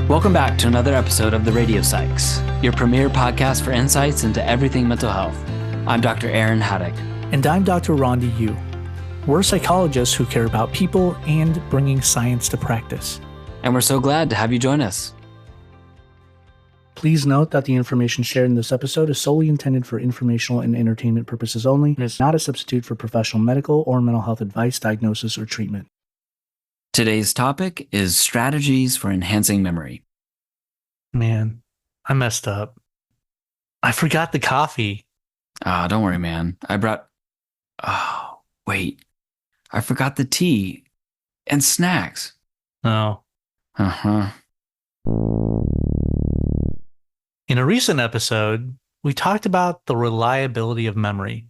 Welcome back to another episode of The Radio Psychs, your premier podcast for insights into everything mental health. I'm Dr. Aaron Haddock. And I'm Dr. Rhonda Yu. We're psychologists who care about people and bringing science to practice. And we're so glad to have you join us. Please note that the information shared in this episode is solely intended for informational and entertainment purposes only and is not a substitute for professional medical or mental health advice, diagnosis, or treatment. Today's topic is strategies for enhancing memory. Man, I messed up. I forgot the coffee. Don't worry, man. I forgot the tea and snacks. Oh. Uh-huh. In a recent episode, we talked about the reliability of memory.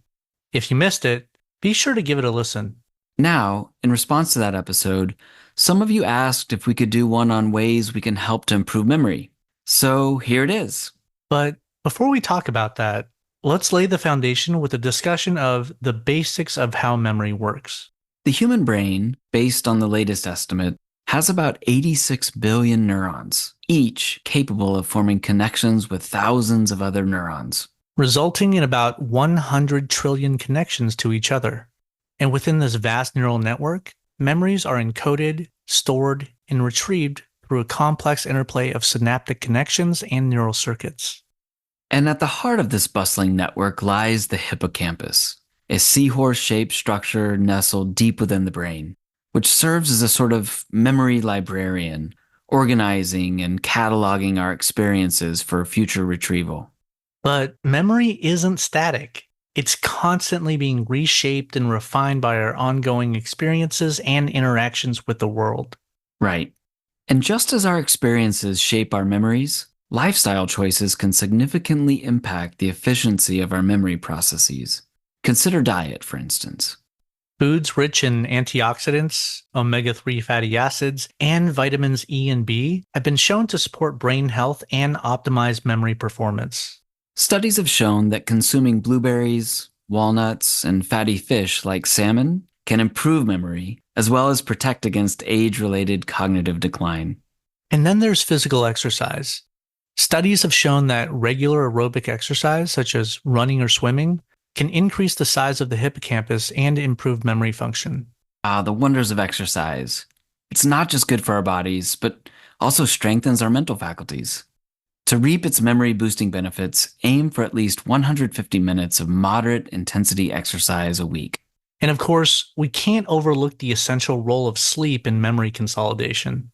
If you missed it, be sure to give it a listen. Now, in response to that episode, some of you asked if we could do one on ways we can help to improve memory. So here it is. But before we talk about that, let's lay the foundation with a discussion of the basics of how memory works. The human brain, based on the latest estimate, has about 86 billion neurons, each capable of forming connections with thousands of other neurons, resulting in about 100 trillion connections to each other. And within this vast neural network, memories are encoded, stored, and retrieved through a complex interplay of synaptic connections and neural circuits. And at the heart of this bustling network lies the hippocampus, a seahorse-shaped structure nestled deep within the brain, which serves as a sort of memory librarian, organizing and cataloging our experiences for future retrieval. But memory isn't static. It's constantly being reshaped and refined by our ongoing experiences and interactions with the world. Right. And just as our experiences shape our memories, lifestyle choices can significantly impact the efficiency of our memory processes. Consider diet, for instance. Foods rich in antioxidants, omega-3 fatty acids, and vitamins E and B have been shown to support brain health and optimize memory performance. Studies have shown that consuming blueberries, walnuts, and fatty fish like salmon can improve memory, as well as protect against age-related cognitive decline. And then there's physical exercise. Studies have shown that regular aerobic exercise, such as running or swimming, can increase the size of the hippocampus and improve memory function. The wonders of exercise. It's not just good for our bodies, but also strengthens our mental faculties. To reap its memory-boosting benefits, aim for at least 150 minutes of moderate intensity exercise a week. And of course, we can't overlook the essential role of sleep in memory consolidation.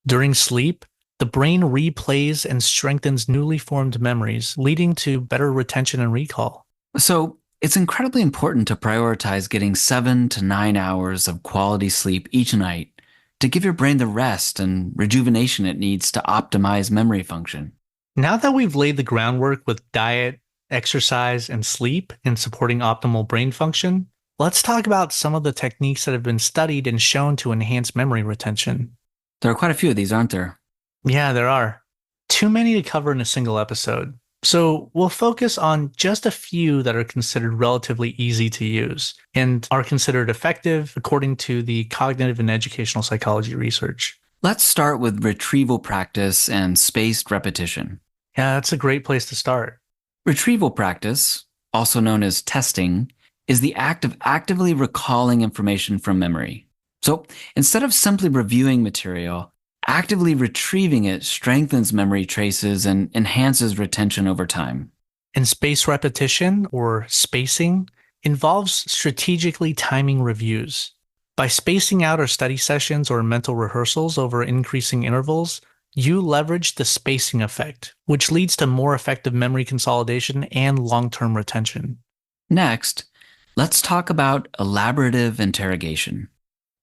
During sleep, the brain replays and strengthens newly formed memories, leading to better retention and recall. So, it's incredibly important to prioritize getting 7 to 9 hours of quality sleep each night to give your brain the rest and rejuvenation it needs to optimize memory function. Now that we've laid the groundwork with diet, exercise, and sleep in supporting optimal brain function, let's talk about some of the techniques that have been studied and shown to enhance memory retention. There are quite a few of these, aren't there? Yeah, there are. Too many to cover in a single episode. So we'll focus on just a few that are considered relatively easy to use and are considered effective according to the cognitive and educational psychology research. Let's start with retrieval practice and spaced repetition. Yeah, that's a great place to start. Retrieval practice, also known as testing, is the act of actively recalling information from memory. So instead of simply reviewing material, actively retrieving it strengthens memory traces and enhances retention over time. And spaced repetition, or spacing, involves strategically timing reviews. By spacing out our study sessions or mental rehearsals over increasing intervals, you leverage the spacing effect, which leads to more effective memory consolidation and long-term retention. Next, let's talk about elaborative interrogation.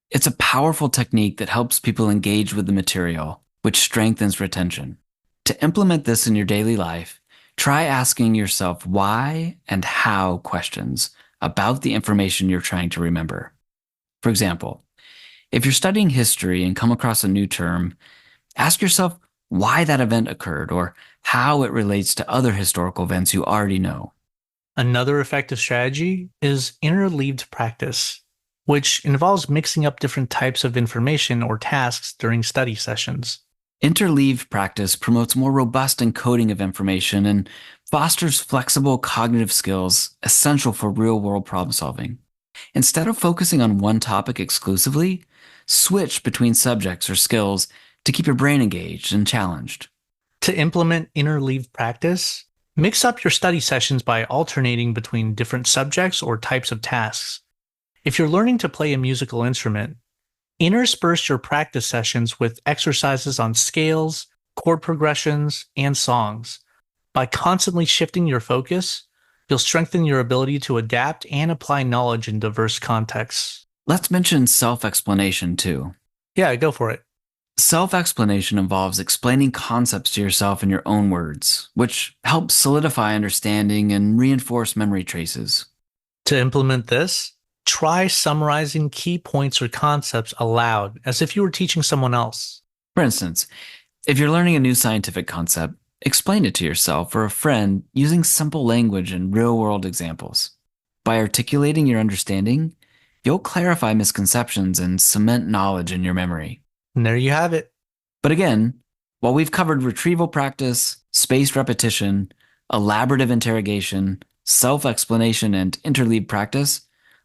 It's a powerful technique that helps people engage with the material, which strengthens retention. To implement this in your daily life, try asking yourself why and how questions about the information you're trying to remember. For example, if you're studying history and come across a new term, ask yourself why that event occurred or how it relates to other historical events you already know. Another effective strategy is interleaved practice, which involves mixing up different types of information or tasks during study sessions. Interleaved practice promotes more robust encoding of information and fosters flexible cognitive skills essential for real world problem solving. Instead of focusing on one topic exclusively, switch between subjects or skills to keep your brain engaged and challenged. To implement interleaved practice, mix up your study sessions by alternating between different subjects or types of tasks. If you're learning to play a musical instrument, intersperse your practice sessions with exercises on scales, chord progressions, and songs. By constantly shifting your focus, you'll strengthen your ability to adapt and apply knowledge in diverse contexts. Let's mention self-explanation too. Yeah, go for it. Self-explanation involves explaining concepts to yourself in your own words, which helps solidify understanding and reinforce memory traces. To implement this, try summarizing key points or concepts aloud as if you were teaching someone else. For instance, if you're learning a new scientific concept, explain it to yourself or a friend using simple language and real-world examples. By articulating your understanding, you'll clarify misconceptions and cement knowledge in your memory. And there you have it. But again, while we've covered retrieval practice, spaced repetition, elaborative interrogation, self-explanation, and interleaved practice,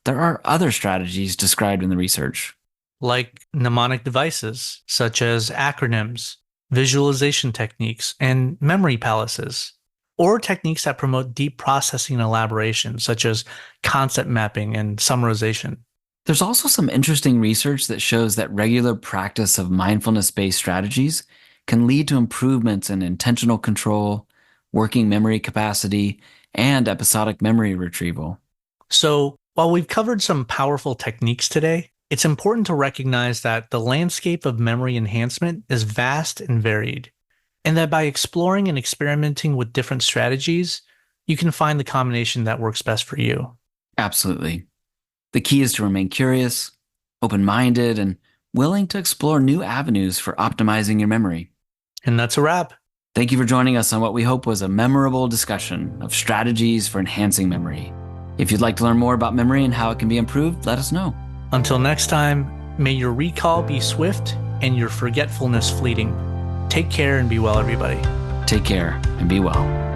there are other strategies described in the research. Like mnemonic devices, such as acronyms, visualization techniques, and memory palaces, or techniques that promote deep processing and elaboration, such as concept mapping and summarization. There's also some interesting research that shows that regular practice of mindfulness-based strategies can lead to improvements in intentional control, working memory capacity, and episodic memory retrieval. So, while we've covered some powerful techniques today, it's important to recognize that the landscape of memory enhancement is vast and varied, and that by exploring and experimenting with different strategies, you can find the combination that works best for you. Absolutely. The key is to remain curious, open-minded, and willing to explore new avenues for optimizing your memory. And that's a wrap. Thank you for joining us on what we hope was a memorable discussion of strategies for enhancing memory. If you'd like to learn more about memory and how it can be improved, let us know. Until next time, may your recall be swift and your forgetfulness fleeting. Take care and be well, everybody. Take care and be well.